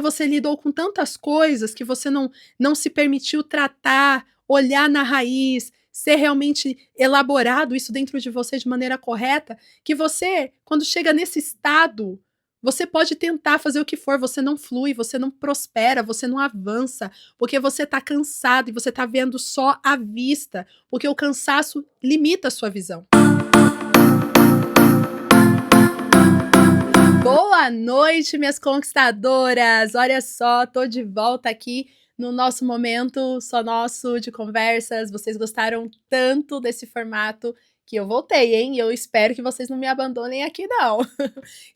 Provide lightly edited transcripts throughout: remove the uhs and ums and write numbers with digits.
você lidou com tantas coisas que você não se permitiu tratar, olhar na raiz, ser realmente elaborado isso dentro de você de maneira correta, que você, quando chega nesse estado, você pode tentar fazer o que for, você não flui, você não prospera, você não avança, porque você está cansado e você está vendo só à vista, porque o cansaço limita a sua visão. Boa noite, minhas conquistadoras! Olha só, tô de volta aqui no nosso momento só nosso de conversas. Vocês gostaram tanto desse formato que eu voltei, hein? Eu espero que vocês não me abandonem aqui, não.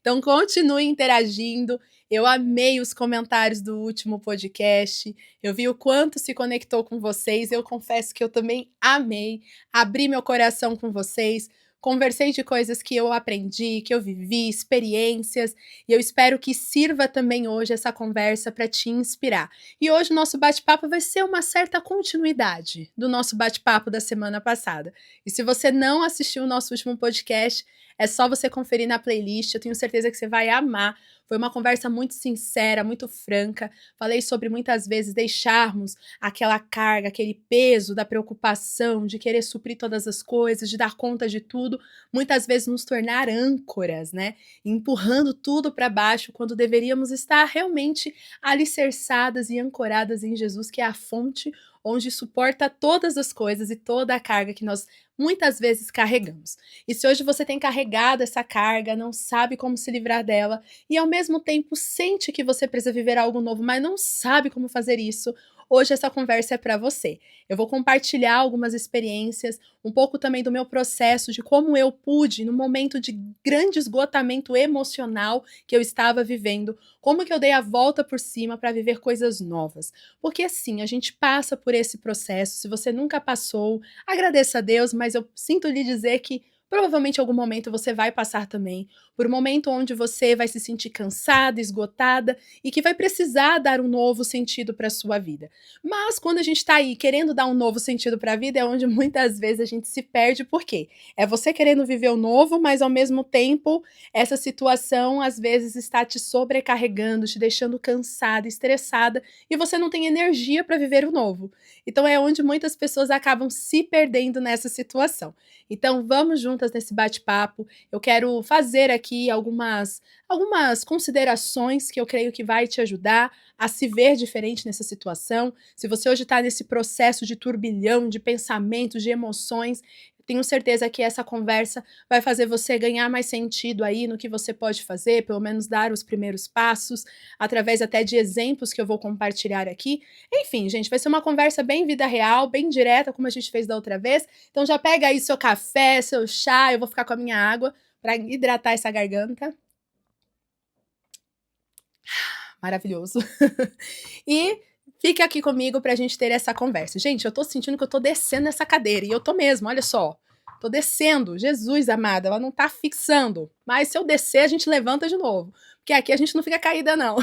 Então, continuem interagindo. Eu amei os comentários do último podcast. Eu vi o quanto se conectou com vocês. Eu confesso que eu também amei abrir meu coração com vocês. Conversei de coisas que eu aprendi, que eu vivi, experiências, e eu espero que sirva também hoje essa conversa para te inspirar. E hoje o nosso bate-papo vai ser uma certa continuidade do nosso bate-papo da semana passada. E se você não assistiu o nosso último podcast, é só você conferir na playlist, eu tenho certeza que você vai amar. Foi uma conversa muito sincera, muito franca. Falei sobre muitas vezes deixarmos aquela carga, aquele peso da preocupação, de querer suprir todas as coisas, de dar conta de tudo, muitas vezes nos tornar âncoras, né? Empurrando tudo para baixo quando deveríamos estar realmente alicerçadas e ancoradas em Jesus, que é a fonte onde suporta todas as coisas e toda a carga que nós muitas vezes carregamos. E se hoje você tem carregado essa carga, não sabe como se livrar dela e ao mesmo tempo sente que você precisa viver algo novo, mas não sabe como fazer isso, hoje essa conversa é para você. Eu vou compartilhar algumas experiências, um pouco também do meu processo, de como eu pude, no momento de grande esgotamento emocional que eu estava vivendo, como que eu dei a volta por cima para viver coisas novas. Porque assim, a gente passa por esse processo, se você nunca passou, agradeça a Deus, mas eu sinto lhe dizer que provavelmente em algum momento você vai passar também por um momento onde você vai se sentir cansada, esgotada e que vai precisar dar um novo sentido para a sua vida. Mas quando a gente está aí querendo dar um novo sentido para a vida, é onde muitas vezes a gente se perde, por quê? É você querendo viver o novo, mas ao mesmo tempo essa situação às vezes está te sobrecarregando, te deixando cansada, estressada e você não tem energia para viver o novo. Então é onde muitas pessoas acabam se perdendo nessa situação. Então vamos juntas nesse bate-papo. Eu quero fazer aqui algumas considerações que eu creio que vai te ajudar a se ver diferente nessa situação. Se você hoje está nesse processo de turbilhão, de pensamentos, de emoções, tenho certeza que essa conversa vai fazer você ganhar mais sentido aí no que você pode fazer, pelo menos dar os primeiros passos, através até de exemplos que eu vou compartilhar aqui. Enfim, gente, vai ser uma conversa bem vida real, bem direta, como a gente fez da outra vez. Então já pega aí seu café, seu chá, eu vou ficar com a minha água para hidratar essa garganta. Maravilhoso. E fique aqui comigo pra gente ter essa conversa. Gente, eu tô sentindo que eu tô descendo nessa cadeira. E eu tô mesmo, olha só. Tô descendo. Jesus amada, ela não tá fixando. Mas se eu descer, a gente levanta de novo. Porque aqui a gente não fica caída, não.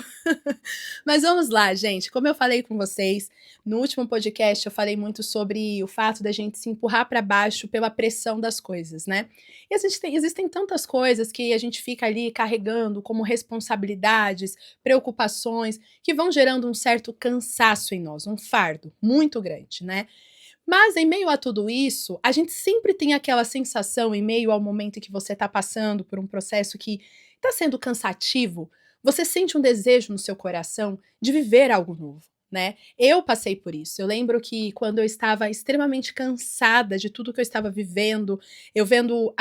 Mas vamos lá, gente. Como eu falei com vocês, no último podcast eu falei muito sobre o fato da gente se empurrar para baixo pela pressão das coisas, né? E existem tantas coisas que a gente fica ali carregando como responsabilidades, preocupações, que vão gerando um certo cansaço em nós, um fardo muito grande, né? Mas em meio a tudo isso, a gente sempre tem aquela sensação, em meio ao momento em que você está passando por um processo que está sendo cansativo, você sente um desejo no seu coração de viver algo novo, né? Eu passei por isso. Eu lembro que quando eu estava extremamente cansada de tudo que eu estava vivendo, eu vendo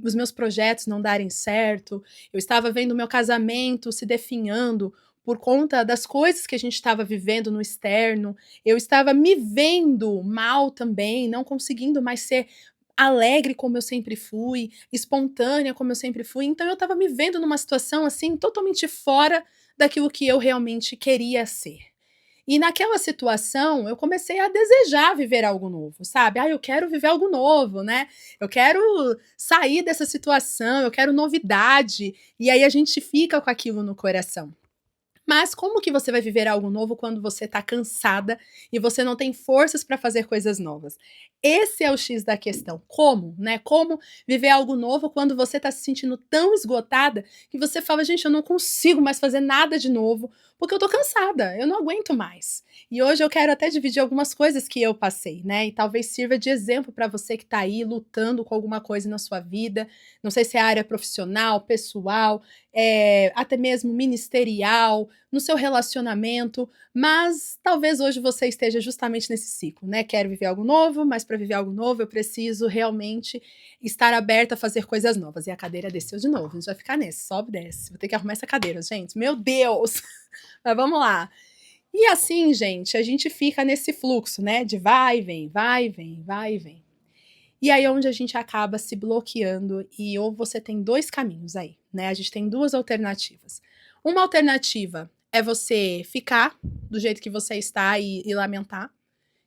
os meus projetos não darem certo, eu estava vendo o meu casamento se definhando por conta das coisas que a gente estava vivendo no externo, eu estava me vendo mal também, não conseguindo mais ser alegre como eu sempre fui, espontânea como eu sempre fui. Então eu estava me vendo numa situação assim totalmente fora daquilo que eu realmente queria ser. E naquela situação, eu comecei a desejar viver algo novo, sabe? Ah, eu quero viver algo novo, né? Eu quero sair dessa situação, eu quero novidade. E aí a gente fica com aquilo no coração. Mas como que você vai viver algo novo quando você tá cansada e você não tem forças para fazer coisas novas? Esse é o X da questão. Como, né? Como viver algo novo quando você tá se sentindo tão esgotada que você fala, gente, eu não consigo mais fazer nada de novo porque eu tô cansada, eu não aguento mais. E hoje eu quero até dividir algumas coisas que eu passei, né? E talvez sirva de exemplo para você que tá aí lutando com alguma coisa na sua vida. Não sei se é área profissional, pessoal, até mesmo ministerial, no seu relacionamento, mas talvez hoje você esteja justamente nesse ciclo, né? Quero viver algo novo, mas para viver algo novo eu preciso realmente estar aberta a fazer coisas novas. E a cadeira desceu de novo, a gente vai ficar nesse, sobe e desce. Vou ter que arrumar essa cadeira, gente. Meu Deus! Mas vamos lá. E assim, gente, a gente fica nesse fluxo, né? De vai e vem, vai e vem, vai e vem. E aí é onde a gente acaba se bloqueando e ou você tem dois caminhos aí, né? A gente tem duas alternativas. Uma alternativa é você ficar do jeito que você está e lamentar,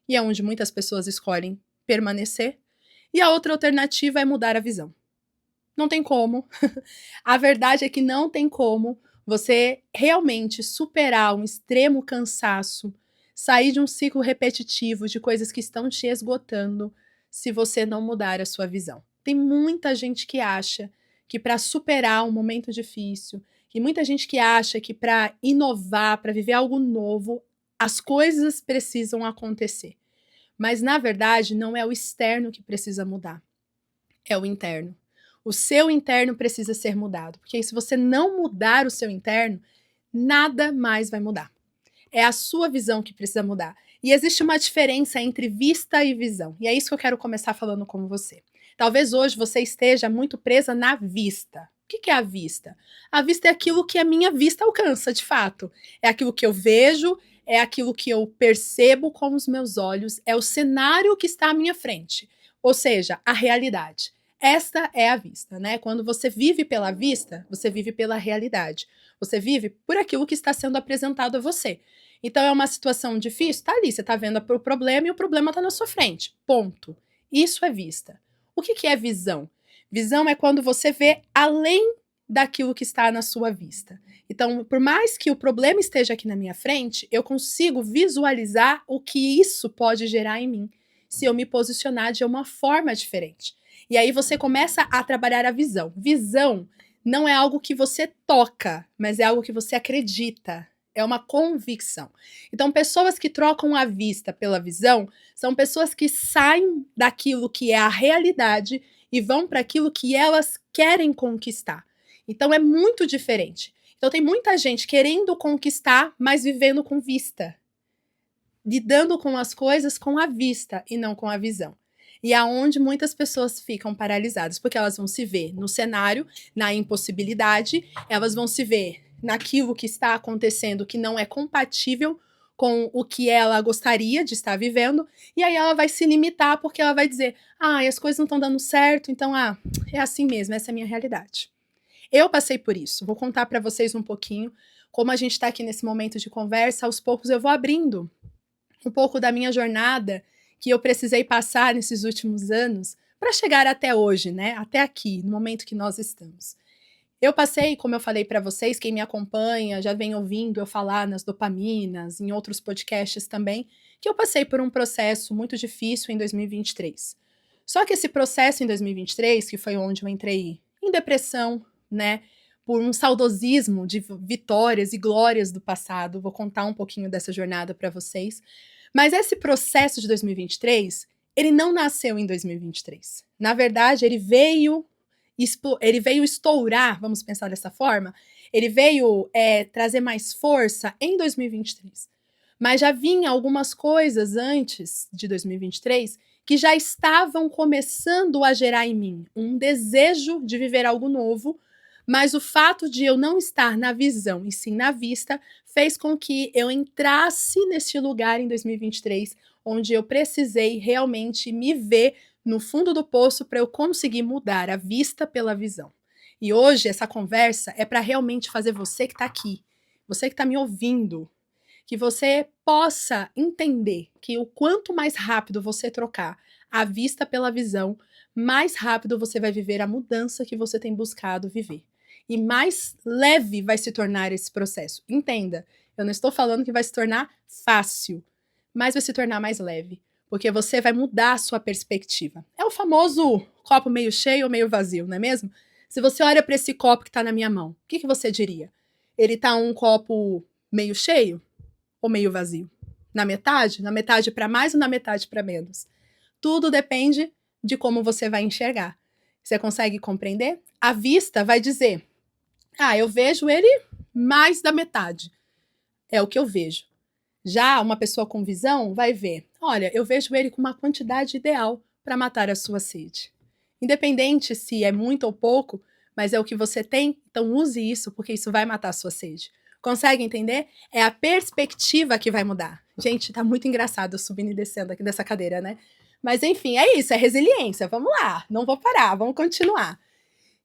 e é onde muitas pessoas escolhem permanecer. E a outra alternativa é mudar a visão. Não tem como. A verdade é que não tem como você realmente superar um extremo cansaço, sair de um ciclo repetitivo de coisas que estão te esgotando, se você não mudar a sua visão. Tem muita gente que acha que para superar um momento difícil, e muita gente que acha que para inovar, para viver algo novo, as coisas precisam acontecer. Mas na verdade, não é o externo que precisa mudar, é o interno. O seu interno precisa ser mudado, porque se você não mudar o seu interno, nada mais vai mudar. É a sua visão que precisa mudar. E existe uma diferença entre vista e visão. E é isso que eu quero começar falando com você. Talvez hoje você esteja muito presa na vista. O que é a vista? A vista é aquilo que a minha vista alcança, de fato. É aquilo que eu vejo, é aquilo que eu percebo com os meus olhos, é o cenário que está à minha frente. Ou seja, a realidade. Esta é a vista, né? Quando você vive pela vista, você vive pela realidade. Você vive por aquilo que está sendo apresentado a você. Então é uma situação difícil? Tá ali, você tá vendo o problema e o problema tá na sua frente. Ponto. Isso é vista. O que é visão? Visão é quando você vê além daquilo que está na sua vista. Então, por mais que o problema esteja aqui na minha frente, eu consigo visualizar o que isso pode gerar em mim, se eu me posicionar de uma forma diferente. E aí você começa a trabalhar a visão. Visão não é algo que você toca, mas é algo que você acredita. É uma convicção. Então, pessoas que trocam a vista pela visão são pessoas que saem daquilo que é a realidade e vão para aquilo que elas querem conquistar. Então, é muito diferente. Então, tem muita gente querendo conquistar, mas vivendo com vista, lidando com as coisas com a vista e não com a visão. E aonde muitas pessoas ficam paralisadas, porque elas vão se ver no cenário, na impossibilidade, elas vão se ver naquilo que está acontecendo que não é compatível com o que ela gostaria de estar vivendo, e aí ela vai se limitar porque ela vai dizer: as coisas não estão dando certo, então, é assim mesmo, essa é a minha realidade. Eu passei por isso, vou contar para vocês um pouquinho, como a gente está aqui nesse momento de conversa, aos poucos eu vou abrindo um pouco da minha jornada que eu precisei passar nesses últimos anos para chegar até hoje, né? Até aqui, no momento que nós estamos. Eu passei, como eu falei para vocês, quem me acompanha já vem ouvindo eu falar nas dopaminas, em outros podcasts também, que eu passei por um processo muito difícil em 2023. Só que esse processo em 2023, que foi onde eu entrei em depressão, né? Por um saudosismo de vitórias e glórias do passado, vou contar um pouquinho dessa jornada para vocês. Mas esse processo de 2023, ele não nasceu em 2023. Na verdade, ele veio estourar, vamos pensar dessa forma, ele veio trazer mais força em 2023. Mas já vinha algumas coisas antes de 2023 que já estavam começando a gerar em mim um desejo de viver algo novo, mas o fato de eu não estar na visão e sim na vista fez com que eu entrasse neste lugar em 2023, onde eu precisei realmente me ver no fundo do poço para eu conseguir mudar a vista pela visão. E hoje essa conversa é para realmente fazer você que está aqui, você que está me ouvindo, que você possa entender que o quanto mais rápido você trocar a vista pela visão, mais rápido você vai viver a mudança que você tem buscado viver. e mais leve vai se tornar esse processo. Entenda, eu não estou falando que vai se tornar fácil, mas vai se tornar mais leve, porque você vai mudar a sua perspectiva. É o famoso copo meio cheio ou meio vazio, não é mesmo? Se você olha para esse copo que está na minha mão, o que você diria? Ele está um copo meio cheio ou meio vazio? Na metade? Na metade para mais ou na metade para menos? Tudo depende de como você vai enxergar. Você consegue compreender? A vista vai dizer: eu vejo ele mais da metade. É o que eu vejo. Já uma pessoa com visão vai ver: olha, eu vejo ele com uma quantidade ideal para matar a sua sede. Independente se é muito ou pouco, mas é o que você tem, então use isso, porque isso vai matar a sua sede. Consegue entender? É a perspectiva que vai mudar. Gente, tá muito engraçado eu subindo e descendo aqui dessa cadeira, né? Mas enfim, é isso, é resiliência. Vamos lá, não vou parar, vamos continuar.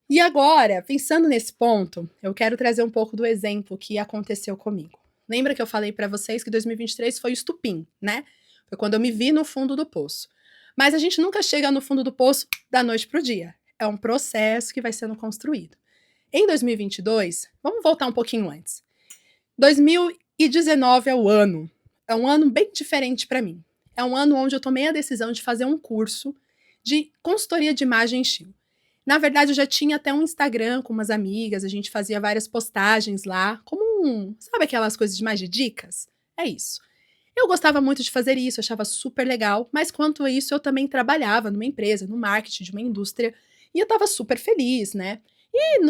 E agora, pensando nesse ponto, eu quero trazer um pouco do exemplo que aconteceu comigo. Lembra que eu falei para vocês que 2023 foi o estupim, né? Foi quando eu me vi no fundo do poço. Mas a gente nunca chega no fundo do poço da noite pro dia. É um processo que vai sendo construído. Em 2022, vamos voltar um pouquinho antes. 2019 é o ano. É um ano bem diferente para mim. É um ano onde eu tomei a decisão de fazer um curso de consultoria de imagem e estilo. Na verdade, eu já tinha até um Instagram com umas amigas, a gente fazia várias postagens lá, sabe aquelas coisas de mais de dicas? É isso. Eu gostava muito de fazer isso, achava super legal, mas quanto a isso, eu também trabalhava numa empresa, no marketing de uma indústria, e eu estava super feliz, né? E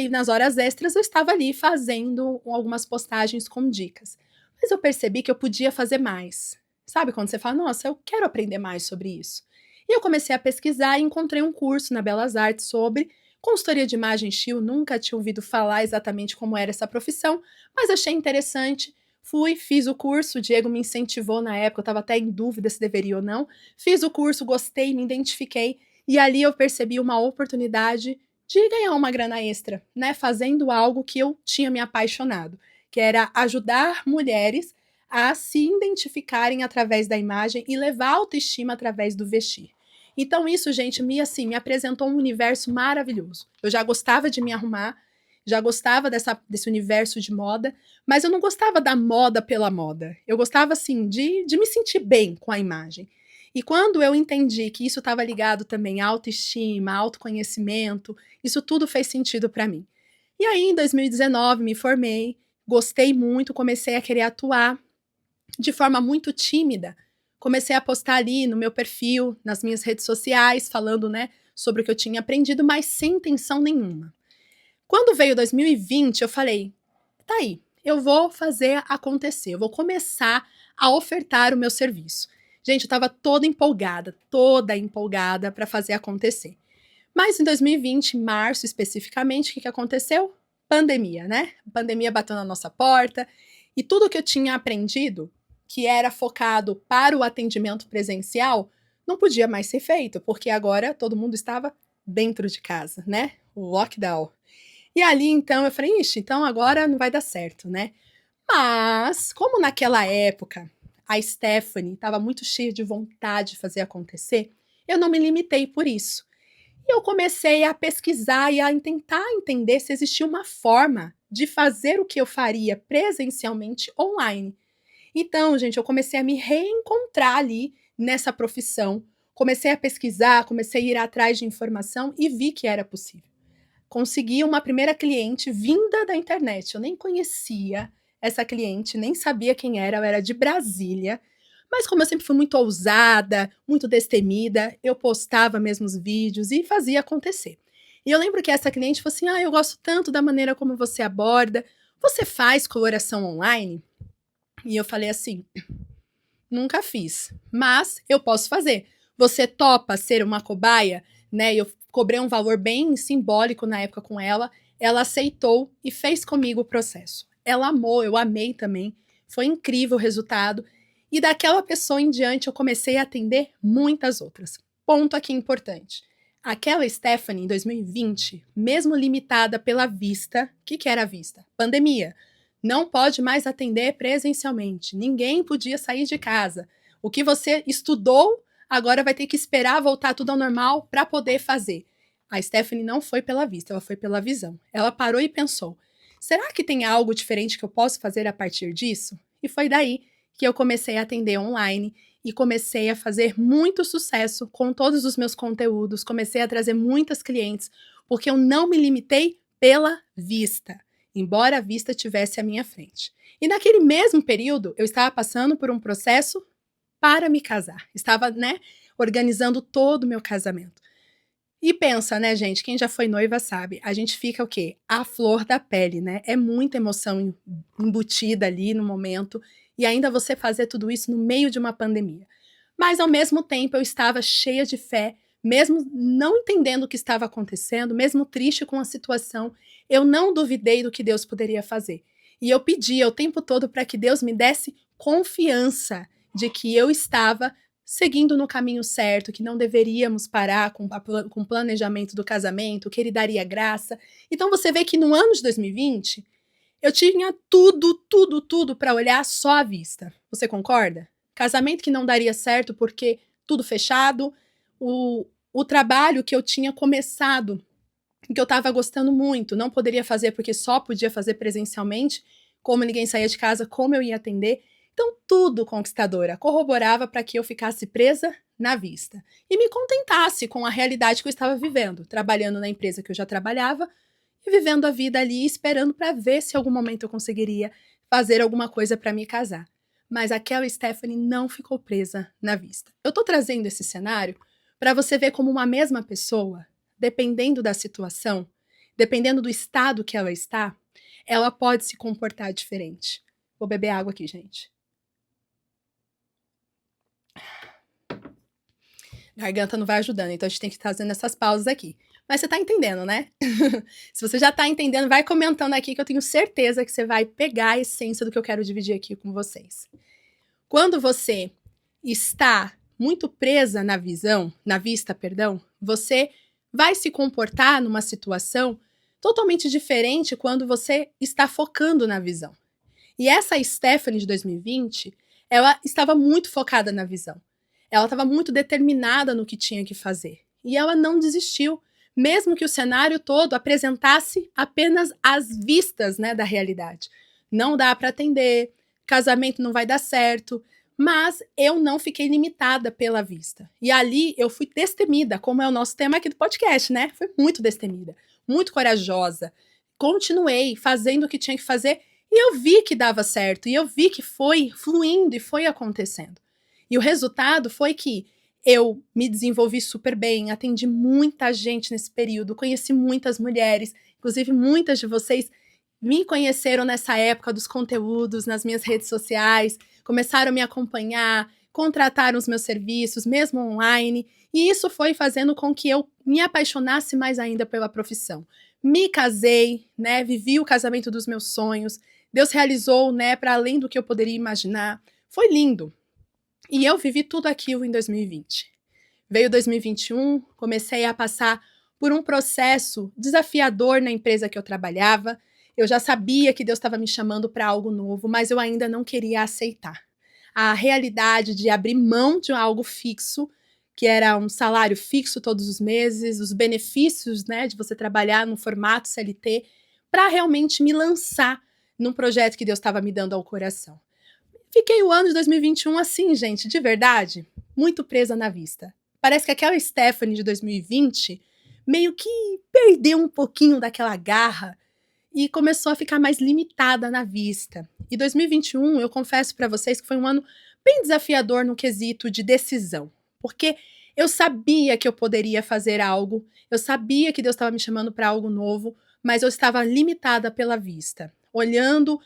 nas horas extras eu estava ali fazendo algumas postagens com dicas. Mas eu percebi que eu podia fazer mais. Sabe quando você fala, nossa, eu quero aprender mais sobre isso? E eu comecei a pesquisar e encontrei um curso na Belas Artes sobre consultoria de imagem e estilo. Nunca tinha ouvido falar exatamente como era essa profissão, mas achei interessante. Fui, fiz o curso, o Diego me incentivou na época, eu estava até em dúvida se deveria ou não. Fiz o curso, gostei, me identifiquei, e ali eu percebi uma oportunidade de ganhar uma grana extra, né? Fazendo algo que eu tinha me apaixonado, que era ajudar mulheres a se identificarem através da imagem e levar autoestima através do vestir. Então isso, gente, me apresentou um universo maravilhoso. Eu já gostava de me arrumar, já gostava desse universo de moda, mas eu não gostava da moda pela moda. Eu gostava, assim, de me sentir bem com a imagem. E quando eu entendi que isso estava ligado também à autoestima, autoconhecimento, isso tudo fez sentido para mim. E aí, em 2019, me formei, gostei muito, comecei a querer atuar de forma muito tímida. Comecei a postar ali no meu perfil, nas minhas redes sociais, falando, né, sobre o que eu tinha aprendido, mas sem intenção nenhuma. Quando veio 2020, eu falei, tá aí, eu vou fazer acontecer, eu vou começar a ofertar o meu serviço. Gente, eu estava toda empolgada para fazer acontecer. Mas em 2020, em março especificamente, o que aconteceu? Pandemia, né? A pandemia bateu na nossa porta e tudo que eu tinha aprendido, que era focado para o atendimento presencial, não podia mais ser feito, porque agora todo mundo estava dentro de casa, né? O lockdown. E ali, então, eu falei, ixi, então agora não vai dar certo, né? Mas, como naquela época a Stephanie estava muito cheia de vontade de fazer acontecer, eu não me limitei por isso. E eu comecei a pesquisar e a tentar entender se existia uma forma de fazer o que eu faria presencialmente online. Então, gente, eu comecei a me reencontrar ali nessa profissão. Comecei a pesquisar, comecei a ir atrás de informação e vi que era possível. Consegui uma primeira cliente vinda da internet. Eu nem conhecia essa cliente, nem sabia quem era, eu era de Brasília. Mas como eu sempre fui muito ousada, muito destemida, eu postava mesmo os vídeos e fazia acontecer. E eu lembro que essa cliente falou assim: eu gosto tanto da maneira como você aborda. Você faz coloração online? E eu falei assim: nunca fiz, mas eu posso fazer. Você topa ser uma cobaia? Né? Eu cobrei um valor bem simbólico na época com ela. Ela aceitou e fez comigo o processo. Ela amou, eu amei também. Foi incrível o resultado. E daquela pessoa em diante eu comecei a atender muitas outras. Ponto aqui importante. Aquela Stephanie, em 2020, mesmo limitada pela vista, o que era a vista? Pandemia. Não pode mais atender presencialmente. Ninguém podia sair de casa. O que você estudou, agora vai ter que esperar voltar tudo ao normal para poder fazer. A Stephanie não foi pela vista, ela foi pela visão. Ela parou e pensou: será que tem algo diferente que eu posso fazer a partir disso? E foi daí que eu comecei a atender online e comecei a fazer muito sucesso com todos os meus conteúdos, comecei a trazer muitas clientes, porque eu não me limitei pela vista, embora a vista tivesse à minha frente. E naquele mesmo período, eu estava passando por um processo para me casar. Estava, organizando todo o meu casamento. E pensa, né, gente, quem já foi noiva sabe, a gente fica o quê? A flor da pele, né? É muita emoção embutida ali no momento, e ainda você fazer tudo isso no meio de uma pandemia. Mas ao mesmo tempo eu estava cheia de fé, mesmo não entendendo o que estava acontecendo, mesmo triste com a situação, eu não duvidei do que Deus poderia fazer. E eu pedia o tempo todo para que Deus me desse confiança de que eu estava seguindo no caminho certo, que não deveríamos parar com o planejamento do casamento, que ele daria graça. Então você vê que no ano de 2020, eu tinha tudo para olhar só à vista. Você concorda? Casamento que não daria certo porque tudo fechado, o trabalho que eu tinha começado, que eu estava gostando muito, não poderia fazer porque só podia fazer presencialmente, como ninguém saía de casa, como eu ia atender. Então, tudo, conquistadora, corroborava para que eu ficasse presa na vista e me contentasse com a realidade que eu estava vivendo, trabalhando na empresa que eu já trabalhava e vivendo a vida ali, esperando para ver se em algum momento eu conseguiria fazer alguma coisa para me casar. Mas aquela Stephanie não ficou presa na vista. Eu estou trazendo esse cenário para você ver como uma mesma pessoa, dependendo da situação, dependendo do estado que ela está, ela pode se comportar diferente. Vou beber água aqui, gente. Garganta não vai ajudando, então a gente tem que estar fazendo essas pausas aqui. Mas você tá entendendo, né? Se você já tá entendendo, vai comentando aqui que eu tenho certeza que você vai pegar a essência do que eu quero dividir aqui com vocês. Quando você está muito presa na vista, você vai se comportar numa situação totalmente diferente quando você está focando na visão. E essa Stephanie de 2020, ela estava muito focada na visão. Ela estava muito determinada no que tinha que fazer. E ela não desistiu, mesmo que o cenário todo apresentasse apenas as vistas, da realidade. Não dá para atender, casamento não vai dar certo, mas eu não fiquei limitada pela vista. E ali eu fui destemida, como é o nosso tema aqui do podcast, né? Fui muito destemida, muito corajosa. Continuei fazendo o que tinha que fazer e eu vi que dava certo, e eu vi que foi fluindo e foi acontecendo. E o resultado foi que eu me desenvolvi super bem, atendi muita gente nesse período, conheci muitas mulheres, inclusive muitas de vocês me conheceram nessa época dos conteúdos nas minhas redes sociais, começaram a me acompanhar, contrataram os meus serviços, mesmo online, e isso foi fazendo com que eu me apaixonasse mais ainda pela profissão. Me casei, vivi o casamento dos meus sonhos, Deus realizou, para além do que eu poderia imaginar. Foi lindo. E eu vivi tudo aquilo em 2020. Veio 2021, comecei a passar por um processo desafiador na empresa que eu trabalhava. Eu já sabia que Deus estava me chamando para algo novo, mas eu ainda não queria aceitar. A realidade de abrir mão de algo fixo, que era um salário fixo todos os meses, os benefícios, de você trabalhar no formato CLT, para realmente me lançar num projeto que Deus estava me dando ao coração. Fiquei o ano de 2021 assim, gente, de verdade, muito presa na vista. Parece que aquela Stephanie de 2020 meio que perdeu um pouquinho daquela garra e começou a ficar mais limitada na vista. E 2021, eu confesso para vocês que foi um ano bem desafiador no quesito de decisão, porque eu sabia que eu poderia fazer algo, eu sabia que Deus estava me chamando para algo novo, mas eu estava limitada pela vista, olhando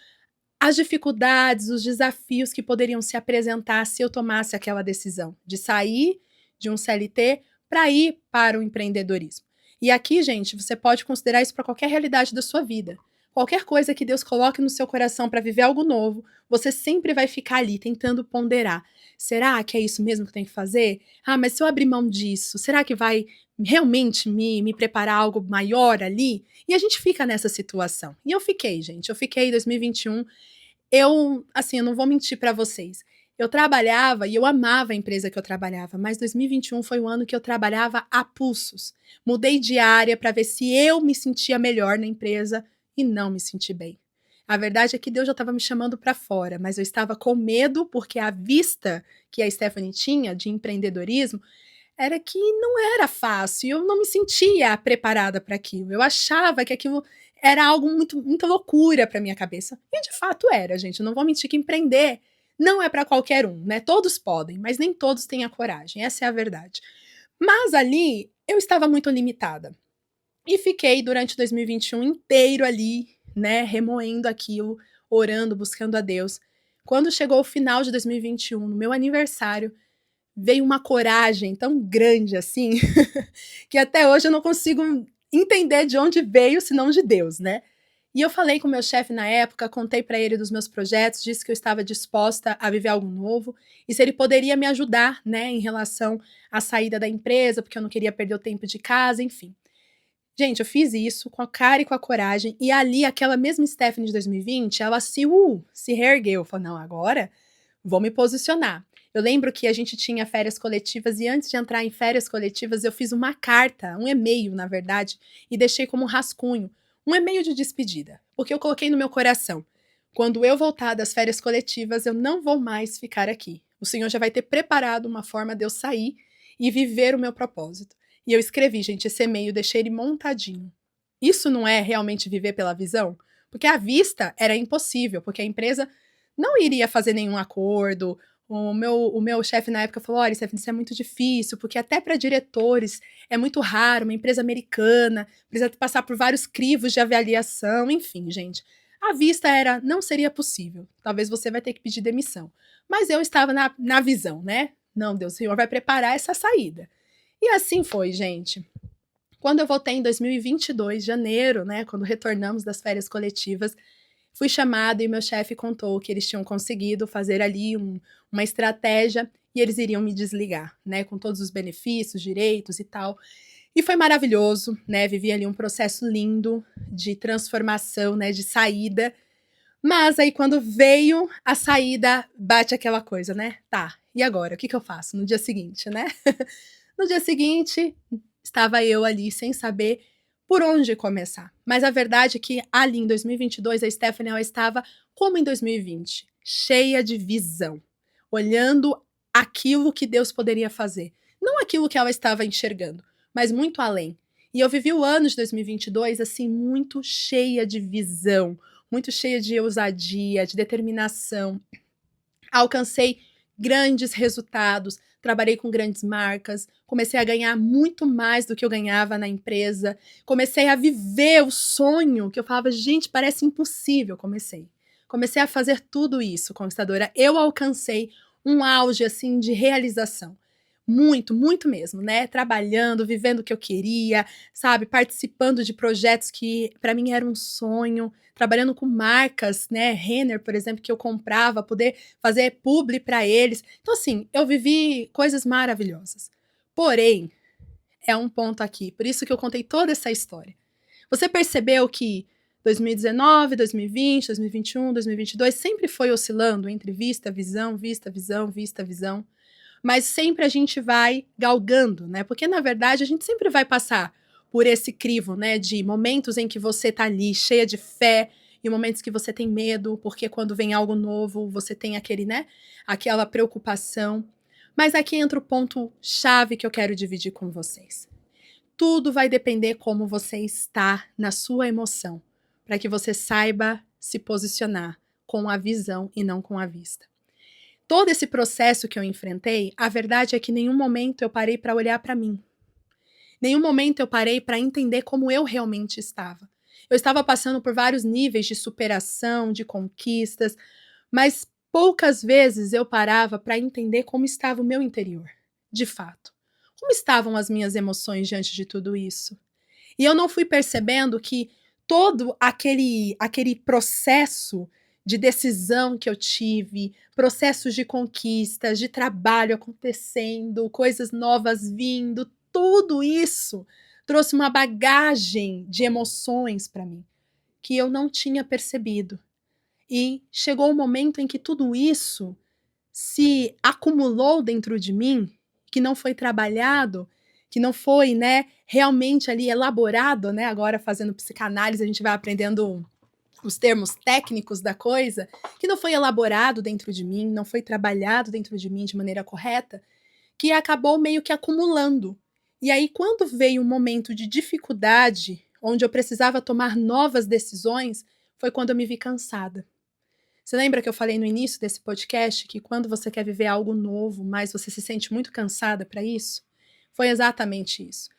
as dificuldades, os desafios que poderiam se apresentar se eu tomasse aquela decisão de sair de um CLT para ir para o empreendedorismo. E aqui, gente, você pode considerar isso para qualquer realidade da sua vida. Qualquer coisa que Deus coloque no seu coração para viver algo novo, você sempre vai ficar ali tentando ponderar. Será que é isso mesmo que eu tenho que fazer? Ah, mas se eu abrir mão disso, será que vai realmente me preparar algo maior ali? E a gente fica nessa situação. E eu fiquei, gente. Eu fiquei em 2021. Eu não vou mentir para vocês. Eu trabalhava e eu amava a empresa que eu trabalhava, mas 2021 foi um ano que eu trabalhava a pulsos. Mudei de área para ver se eu me sentia melhor na empresa e não me senti bem. A verdade é que Deus já estava me chamando para fora, mas eu estava com medo porque a vista que a Stephanie tinha de empreendedorismo era que não era fácil, eu não me sentia preparada para aquilo. Eu achava que aquilo era algo muita loucura para minha cabeça. E de fato era, gente. Eu não vou mentir que empreender não é para qualquer um, né? Todos podem, mas nem todos têm a coragem. Essa é a verdade. Mas ali eu estava muito limitada. E fiquei durante 2021 inteiro ali, né, remoendo aquilo, orando, buscando a Deus. Quando chegou o final de 2021, no meu aniversário, veio uma coragem tão grande assim, que até hoje eu não consigo entender de onde veio, senão de Deus, né? E eu falei com o meu chefe na época, contei para ele dos meus projetos, disse que eu estava disposta a viver algo novo e se ele poderia me ajudar, né, em relação à saída da empresa, porque eu não queria perder o tempo de casa, enfim. Gente, eu fiz isso com a cara e com a coragem, e ali aquela mesma Stephanie de 2020, ela se reergueu, falou: "Não, agora vou me posicionar". Eu lembro que a gente tinha férias coletivas e antes de entrar em férias coletivas eu fiz uma carta, um e-mail, na verdade, e deixei como rascunho, um e-mail de despedida, porque eu coloquei no meu coração: quando eu voltar das férias coletivas, eu não vou mais ficar aqui. O Senhor já vai ter preparado uma forma de eu sair e viver o meu propósito. E eu escrevi, gente, esse e-mail, deixei ele montadinho. Isso não é realmente viver pela visão? Porque à vista era impossível, porque a empresa não iria fazer nenhum acordo. O meu chefe na época falou: olha, Stephanie, isso é muito difícil, porque até para diretores é muito raro, uma empresa americana, precisa passar por vários crivos de avaliação, enfim, gente. À vista era, não seria possível. Talvez você vai ter que pedir demissão. Mas eu estava na visão, né? Não, Deus, o Senhor vai preparar essa saída. E assim foi, gente. Quando eu voltei em 2022, janeiro, né, quando retornamos das férias coletivas, fui chamada e meu chefe contou que eles tinham conseguido fazer ali uma estratégia e eles iriam me desligar, né, com todos os benefícios, direitos e tal. E foi maravilhoso, né? Vivi ali um processo lindo de transformação, né, de saída. Mas aí quando veio a saída, bate aquela coisa, né? Tá, e agora? O que que eu faço no dia seguinte, né? No dia seguinte, estava eu ali sem saber por onde começar. Mas a verdade é que ali em 2022 a Stephanie ela estava como em 2020, cheia de visão, olhando aquilo que Deus poderia fazer, não aquilo que ela estava enxergando, mas muito além. E eu vivi o ano de 2022 assim muito cheia de visão, muito cheia de ousadia, de determinação. Alcancei grandes resultados, trabalhei com grandes marcas, comecei a ganhar muito mais do que eu ganhava na empresa, comecei a viver o sonho que eu falava, gente, parece impossível. Comecei a fazer tudo isso, conquistadora. Eu alcancei um auge assim de realização. Muito, muito mesmo, né? Trabalhando, vivendo o que eu queria, sabe? Participando de projetos que para mim era um sonho, trabalhando com marcas, né? Renner, por exemplo, que eu comprava, poder fazer publi para eles. Então, assim, eu vivi coisas maravilhosas. Porém, é um ponto aqui, por isso que eu contei toda essa história. Você percebeu que 2019, 2020, 2021, 2022 sempre foi oscilando entre vista, visão, vista, visão, vista, visão, mas sempre a gente vai galgando, né? Porque na verdade a gente sempre vai passar por esse crivo, né, de momentos em que você tá ali cheia de fé e momentos que você tem medo, porque quando vem algo novo, você tem aquele, né, aquela preocupação. Mas aqui entra o ponto chave que eu quero dividir com vocês. Tudo vai depender como você está na sua emoção, para que você saiba se posicionar com a visão e não com a vista. Todo esse processo que eu enfrentei, a verdade é que em nenhum momento eu parei para olhar para mim. Nenhum momento eu parei para entender como eu realmente estava. Eu estava passando por vários níveis de superação, de conquistas, mas poucas vezes eu parava para entender como estava o meu interior, de fato. Como estavam as minhas emoções diante de tudo isso? E eu não fui percebendo que todo aquele processo de decisão que eu tive, processos de conquistas, de trabalho acontecendo, coisas novas vindo, tudo isso trouxe uma bagagem de emoções para mim que eu não tinha percebido. E chegou o momento em que tudo isso se acumulou dentro de mim, que não foi trabalhado, que não foi, né, realmente ali elaborado, né, agora fazendo psicanálise a gente vai aprendendo os termos técnicos da coisa, que não foi elaborado dentro de mim, não foi trabalhado dentro de mim de maneira correta, que acabou meio que acumulando. E aí, quando veio um momento de dificuldade, onde eu precisava tomar novas decisões, foi quando eu me vi cansada. Você lembra que eu falei no início desse podcast que quando você quer viver algo novo, mas você se sente muito cansada para isso? Foi exatamente isso.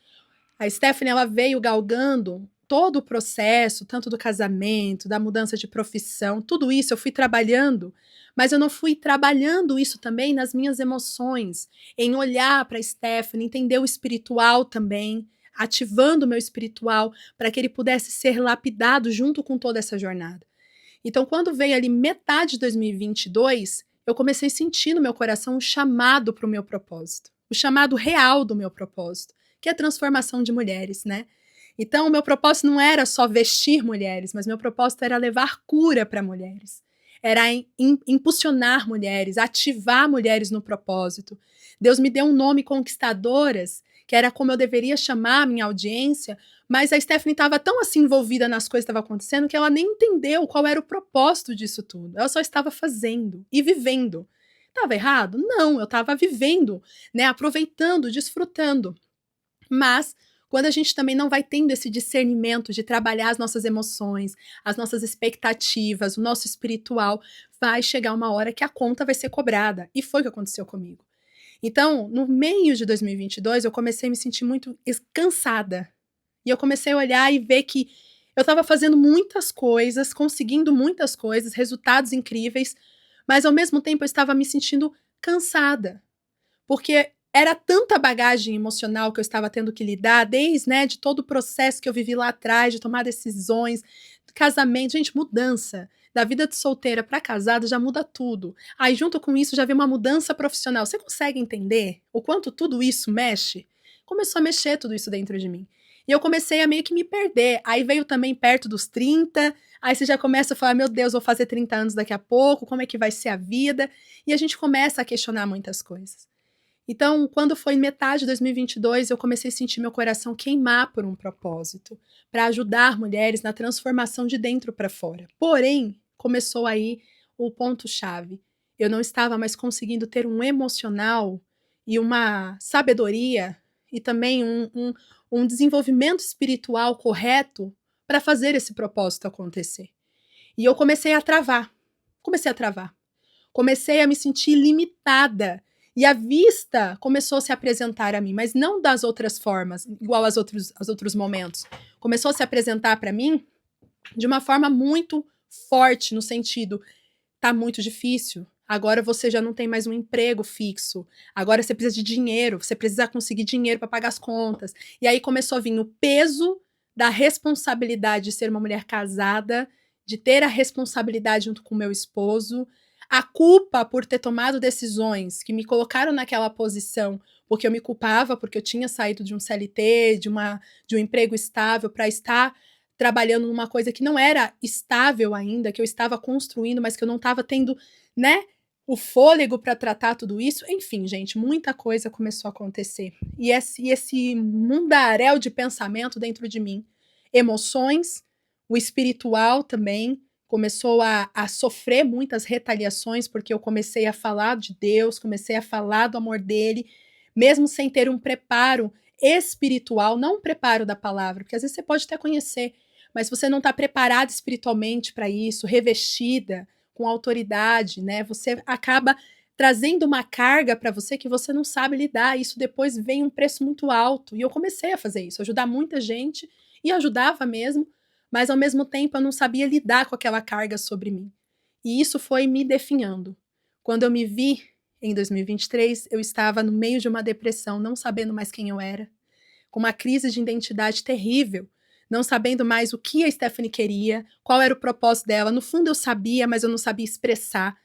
A Stephanie, ela veio galgando todo o processo, tanto do casamento, da mudança de profissão, tudo isso eu fui trabalhando, mas eu não fui trabalhando isso também nas minhas emoções, em olhar para a Stephanie, entender o espiritual também, ativando o meu espiritual para que ele pudesse ser lapidado junto com toda essa jornada. Então, quando veio ali metade de 2022, eu comecei a sentir no meu coração um chamado para o meu propósito, o chamado real do meu propósito, que é a transformação de mulheres, né? Então, o meu propósito não era só vestir mulheres, mas meu propósito era levar cura para mulheres. Era impulsionar mulheres, ativar mulheres no propósito. Deus me deu um nome conquistadoras, que era como eu deveria chamar a minha audiência, mas a Stephanie estava tão assim envolvida nas coisas que estavam acontecendo que ela nem entendeu qual era o propósito disso tudo. Ela só estava fazendo e vivendo. Estava errado? Não, eu estava vivendo, né, aproveitando, desfrutando. Mas quando a gente também não vai tendo esse discernimento de trabalhar as nossas emoções, as nossas expectativas, o nosso espiritual, vai chegar uma hora que a conta vai ser cobrada. E foi o que aconteceu comigo. Então, no meio de 2022, eu comecei a me sentir muito cansada. E eu comecei a olhar e ver que eu estava fazendo muitas coisas, conseguindo muitas coisas, resultados incríveis, mas ao mesmo tempo eu estava me sentindo cansada. Porque era tanta bagagem emocional que eu estava tendo que lidar, desde, né, de todo o processo que eu vivi lá atrás, de tomar decisões, casamento, gente, mudança. Da vida de solteira para casada já muda tudo. Aí, junto com isso, já vem uma mudança profissional. Você consegue entender o quanto tudo isso mexe? Começou a mexer tudo isso dentro de mim. E eu comecei a meio que me perder. Aí veio também perto dos 30, aí você já começa a falar: meu Deus, vou fazer 30 anos daqui a pouco, como é que vai ser a vida? E a gente começa a questionar muitas coisas. Então, quando foi metade de 2022, eu comecei a sentir meu coração queimar por um propósito, para ajudar mulheres na transformação de dentro para fora. Porém, começou aí o ponto-chave. Eu não estava mais conseguindo ter um emocional e uma sabedoria e também um desenvolvimento espiritual correto para fazer esse propósito acontecer. E eu comecei a travar. Comecei a travar. Comecei a me sentir limitada. E a vista começou a se apresentar a mim, mas não das outras formas, igual aos outros momentos. Começou a se apresentar para mim de uma forma muito forte, no sentido, tá muito difícil. Agora você já não tem mais um emprego fixo. Agora você precisa de dinheiro, você precisa conseguir dinheiro para pagar as contas. E aí começou a vir o peso da responsabilidade de ser uma mulher casada, de ter a responsabilidade junto com o meu esposo, a culpa por ter tomado decisões que me colocaram naquela posição, porque eu me culpava, porque eu tinha saído de um CLT, de um emprego estável, para estar trabalhando numa coisa que não era estável ainda, que eu estava construindo, mas que eu não estava tendo, né, o fôlego para tratar tudo isso. Enfim, gente, muita coisa começou a acontecer. E esse mundaréu de pensamento dentro de mim, emoções, o espiritual também, começou a sofrer muitas retaliações, porque eu comecei a falar de Deus, comecei a falar do amor dele, mesmo sem ter um preparo espiritual, não um preparo da palavra, porque às vezes você pode até conhecer, mas você não está preparada espiritualmente para isso, revestida com autoridade, né? Você acaba trazendo uma carga para você que você não sabe lidar. Isso depois vem um preço muito alto. E eu comecei a fazer isso, ajudar muita gente e ajudava mesmo, mas ao mesmo tempo eu não sabia lidar com aquela carga sobre mim. E isso foi me definhando. Quando eu me vi em 2023, eu estava no meio de uma depressão, não sabendo mais quem eu era, com uma crise de identidade terrível, não sabendo mais o que a Stephanie queria, qual era o propósito dela. No fundo eu sabia, mas eu não sabia expressar.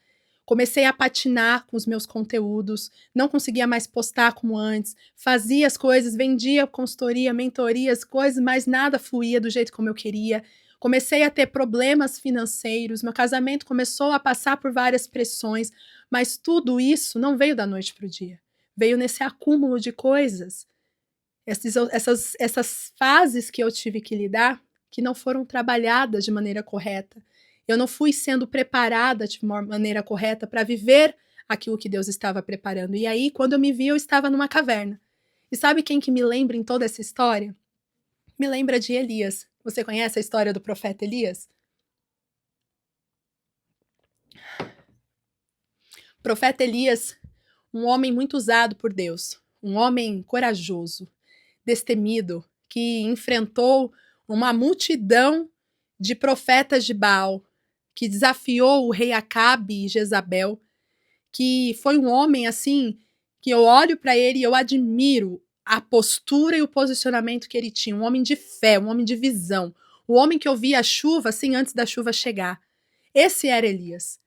Comecei a patinar com os meus conteúdos, não conseguia mais postar como antes, fazia as coisas, vendia consultoria, mentorias, coisas, mas nada fluía do jeito como eu queria. comecei a ter problemas financeiros, meu casamento começou a passar por várias pressões, mas tudo isso não veio da noite para o dia. Veio nesse acúmulo de coisas, essas fases que eu tive que lidar, que não foram trabalhadas de maneira correta. Eu não fui sendo preparada de uma maneira correta para viver aquilo que Deus estava preparando. E aí, quando eu me vi, eu estava numa caverna. E sabe quem que me lembra em toda essa história? Me lembra de Elias. Você conhece a história do profeta Elias? O profeta Elias, um homem muito usado por Deus, um homem corajoso, destemido, que enfrentou uma multidão de profetas de Baal, que desafiou o rei Acabe e Jezabel, que foi um homem assim que eu olho para ele e eu admiro a postura e o posicionamento que ele tinha, um homem de fé, um homem de visão, o homem que ouvia a chuva assim antes da chuva chegar. Esse era Elias.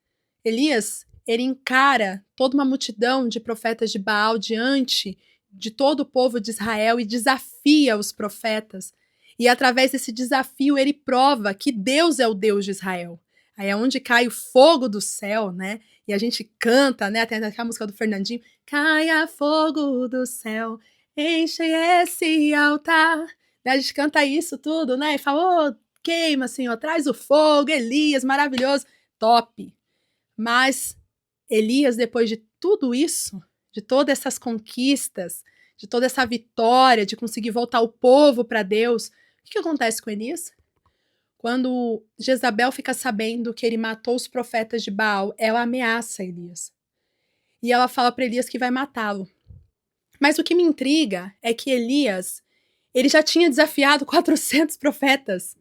Elias, ele encara toda uma multidão de profetas de Baal diante de todo o povo de Israel e desafia os profetas. E através desse desafio ele prova que Deus é o Deus de Israel. Aí é onde cai o fogo do céu, né? E a gente canta, né? Até aquela música do Fernandinho. Caia fogo do céu, enche esse altar. A gente canta isso tudo, né? E fala, oh, queima, Senhor, traz o fogo, Elias, maravilhoso. Top. Mas Elias, depois de tudo isso, de todas essas conquistas, de toda essa vitória, de conseguir voltar o povo para Deus, o que acontece com Elias? Quando Jezabel fica sabendo que ele matou os profetas de Baal, ela ameaça Elias. E ela fala para Elias que vai matá-lo. Mas o que me intriga é que Elias, ele já tinha desafiado 400 profetas.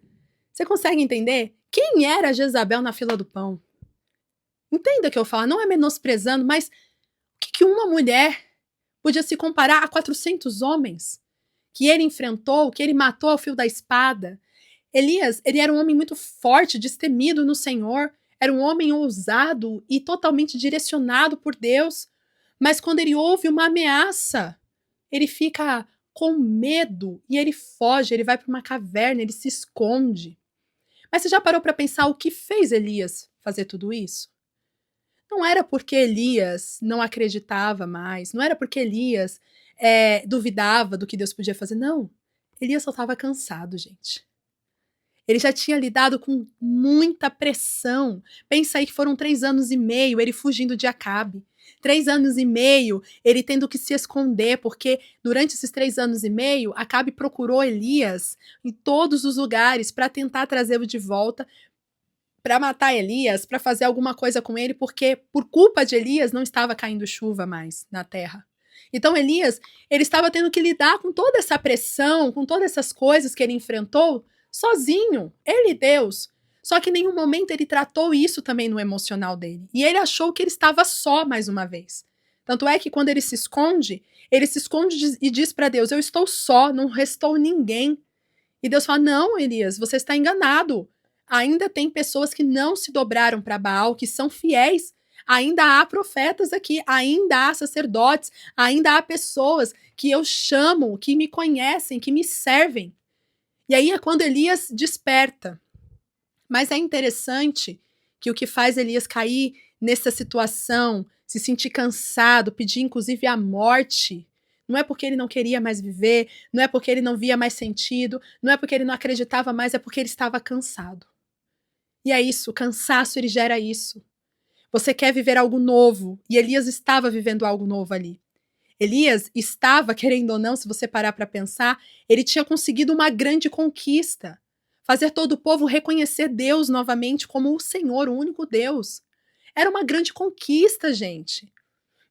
Você consegue entender? Quem era Jezabel na fila do pão? Entenda o que eu falo, não é menosprezando, mas o que uma mulher podia se comparar a 400 homens que ele enfrentou, que ele matou ao fio da espada? Elias, ele era um homem muito forte, destemido no Senhor, era um homem ousado e totalmente direcionado por Deus, mas quando ele ouve uma ameaça, ele fica com medo e ele foge, ele vai para uma caverna, ele se esconde. Mas você já parou para pensar o que fez Elias fazer tudo isso? Não era porque Elias não acreditava mais, não era porque Elias duvidava do que Deus podia fazer, não. Elias só estava cansado, gente. Ele já tinha lidado com muita pressão. Pensa aí que foram 3 anos e meio ele fugindo de Acabe. 3 anos e meio ele tendo que se esconder, porque durante esses 3 anos e meio, Acabe procurou Elias em todos os lugares para tentar trazê-lo de volta, para matar Elias, para fazer alguma coisa com ele, porque por culpa de Elias não estava caindo chuva mais na terra. Então Elias, ele estava tendo que lidar com toda essa pressão, com todas essas coisas que ele enfrentou, sozinho, ele e Deus. Só que em nenhum momento ele tratou isso também no emocional dele. E ele achou que ele estava só mais uma vez. Tanto é que quando ele se esconde e diz para Deus: eu estou só, não restou ninguém. E Deus fala: não, Elias, você está enganado. Ainda tem pessoas que não se dobraram para Baal, que são fiéis. Ainda há profetas aqui, ainda há sacerdotes, ainda há pessoas que eu chamo, que me conhecem, que me servem. E aí é quando Elias desperta. Mas é interessante que o que faz Elias cair nessa situação, se sentir cansado, pedir inclusive a morte, não é porque ele não queria mais viver, não é porque ele não via mais sentido, não é porque ele não acreditava mais, é porque ele estava cansado. E é isso, o cansaço ele gera isso. Você quer viver algo novo, e Elias estava vivendo algo novo ali. Elias estava, querendo ou não, se você parar para pensar, ele tinha conseguido uma grande conquista. Fazer todo o povo reconhecer Deus novamente como o Senhor, o único Deus. Era uma grande conquista, gente.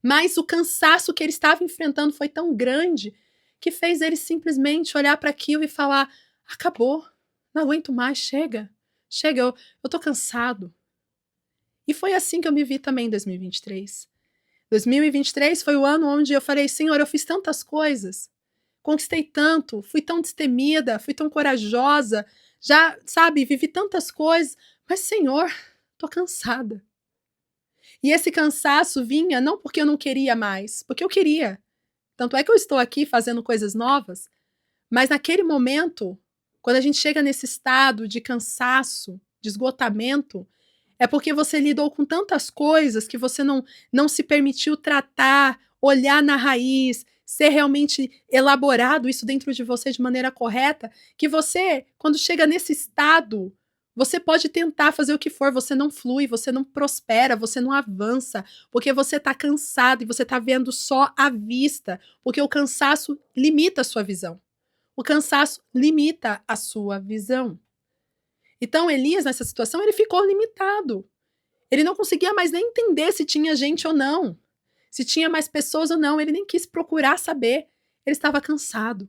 Mas o cansaço que ele estava enfrentando foi tão grande que fez ele simplesmente olhar para aquilo e falar: acabou, não aguento mais, chega. Chega, eu tô cansado. E foi assim que eu me vi também em 2023. 2023 foi o ano onde eu falei: Senhor, eu fiz tantas coisas, conquistei tanto, fui tão destemida, fui tão corajosa, já, sabe, vivi tantas coisas, mas, Senhor, tô cansada. E esse cansaço vinha não porque eu não queria mais, porque eu queria. Tanto é que eu estou aqui fazendo coisas novas, mas naquele momento Quando a gente chega nesse estado de cansaço, de esgotamento, é porque você lidou com tantas coisas que você não se permitiu tratar, olhar na raiz, ser realmente elaborado isso dentro de você de maneira correta, que você, quando chega nesse estado, você pode tentar fazer o que for, você não flui, você não prospera, você não avança, porque você está cansado e você está vendo só à vista, porque o cansaço limita a sua visão. O cansaço limita a sua visão. Então, Elias, nessa situação, ele ficou limitado. Ele não conseguia mais nem entender se tinha gente ou não, se tinha mais pessoas ou não. Ele nem quis procurar saber. Ele estava cansado.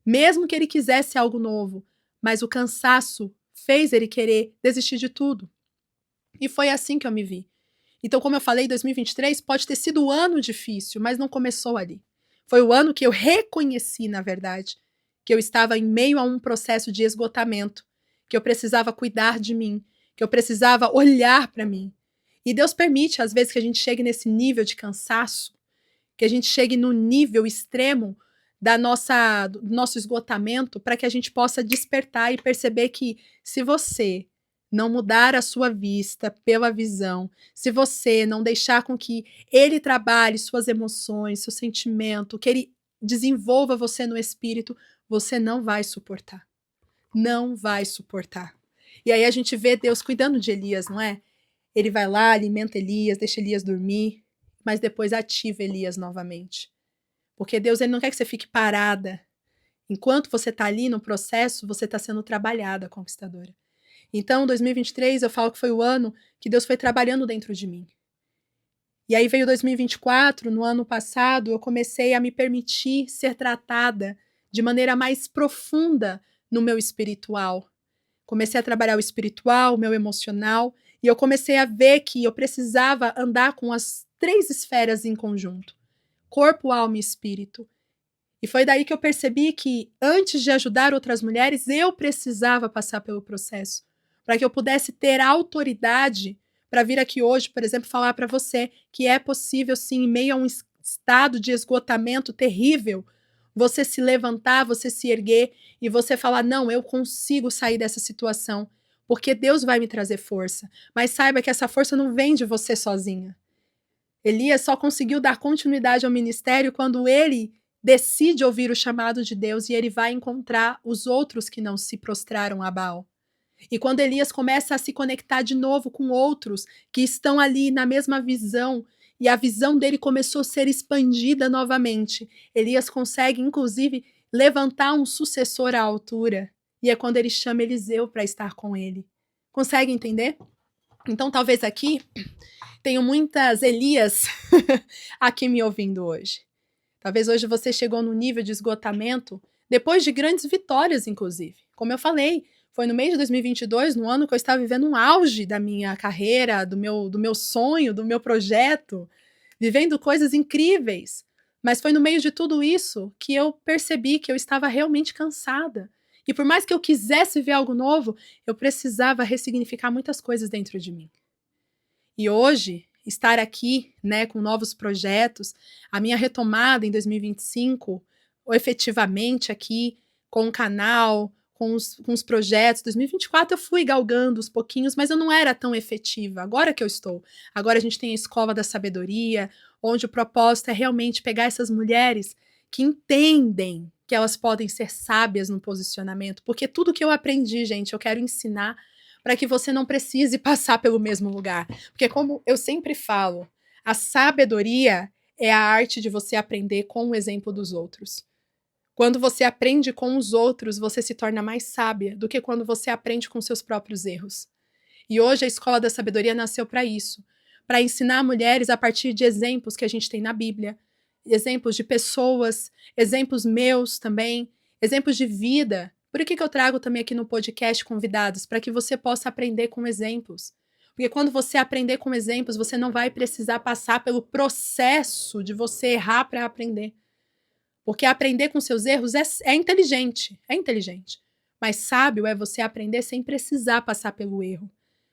Mesmo que ele quisesse algo novo, mas o cansaço fez ele querer desistir de tudo. E foi assim que eu me vi. Então, como eu falei, 2023 pode ter sido um ano difícil, mas não começou ali. Foi o ano que eu reconheci, na verdade, que eu estava em meio a um processo de esgotamento, que eu precisava cuidar de mim, que eu precisava olhar para mim. E Deus permite, às vezes, que a gente chegue nesse nível de cansaço, que a gente chegue no nível extremo do nosso esgotamento, para que a gente possa despertar e perceber que se você não mudar a sua vista pela visão, se você não deixar com que ele trabalhe suas emoções, seu sentimento, que ele desenvolva você no espírito, você não vai suportar. Não vai suportar. E aí a gente vê Deus cuidando de Elias, não é? Ele vai lá, alimenta Elias, deixa Elias dormir, mas depois ativa Elias novamente. Porque Deus ele não quer que você fique parada. Enquanto você está ali no processo, você está sendo trabalhada, conquistadora. Então, 2023, eu falo que foi o ano que Deus foi trabalhando dentro de mim. E aí veio 2024, no ano passado, eu comecei a me permitir ser tratada de maneira mais profunda no meu espiritual. Comecei a trabalhar o espiritual, o meu emocional, e eu comecei a ver que eu precisava andar com as 3 esferas em conjunto: corpo, alma e espírito. E foi daí que eu percebi que, antes de ajudar outras mulheres, eu precisava passar pelo processo, para que eu pudesse ter autoridade para vir aqui hoje, por exemplo, falar para você que é possível, sim, em meio a um estado de esgotamento terrível, você se levantar, você se erguer e você falar: não, eu consigo sair dessa situação, porque Deus vai me trazer força. Mas saiba que essa força não vem de você sozinha. Elias só conseguiu dar continuidade ao ministério quando ele decide ouvir o chamado de Deus e ele vai encontrar os outros que não se prostraram a Baal. E quando Elias começa a se conectar de novo com outros que estão ali na mesma visão, e a visão dele começou a ser expandida novamente, Elias consegue, inclusive, levantar um sucessor à altura. E é quando ele chama Eliseu para estar com ele. Consegue entender? Então, talvez aqui tenho muitas Elias aqui me ouvindo hoje. Talvez hoje você chegou no nível de esgotamento depois de grandes vitórias, inclusive. Como eu falei, foi no mês de 2022, no ano que eu estava vivendo um auge da minha carreira, do meu sonho, do meu projeto, vivendo coisas incríveis. Mas foi no meio de tudo isso que eu percebi que eu estava realmente cansada. E por mais que eu quisesse ver algo novo, eu precisava ressignificar muitas coisas dentro de mim. E hoje, estar aqui, né, com novos projetos, a minha retomada em 2025, ou efetivamente aqui, com o canal, com os projetos. 2024 eu fui galgando os pouquinhos, mas eu não era tão efetiva. Agora que eu estou. Agora a gente tem a Escola da Sabedoria, onde o propósito é realmente pegar essas mulheres que entendem que elas podem ser sábias no posicionamento, porque tudo que eu aprendi, gente, eu quero ensinar para que você não precise passar pelo mesmo lugar. Porque, como eu sempre falo, a sabedoria é a arte de você aprender com o exemplo dos outros. Quando você aprende com os outros, você se torna mais sábia do que quando você aprende com seus próprios erros. E hoje a Escola da Sabedoria nasceu para isso, para ensinar mulheres a partir de exemplos que a gente tem na Bíblia, exemplos de pessoas, exemplos meus também, exemplos de vida. Por que eu trago também aqui no podcast convidados? Para que você possa aprender com exemplos. Porque quando você aprender com exemplos, você não vai precisar passar pelo processo de você errar para aprender. Porque aprender com seus erros é inteligente, é inteligente. Mas sábio é você aprender sem precisar passar pelo erro.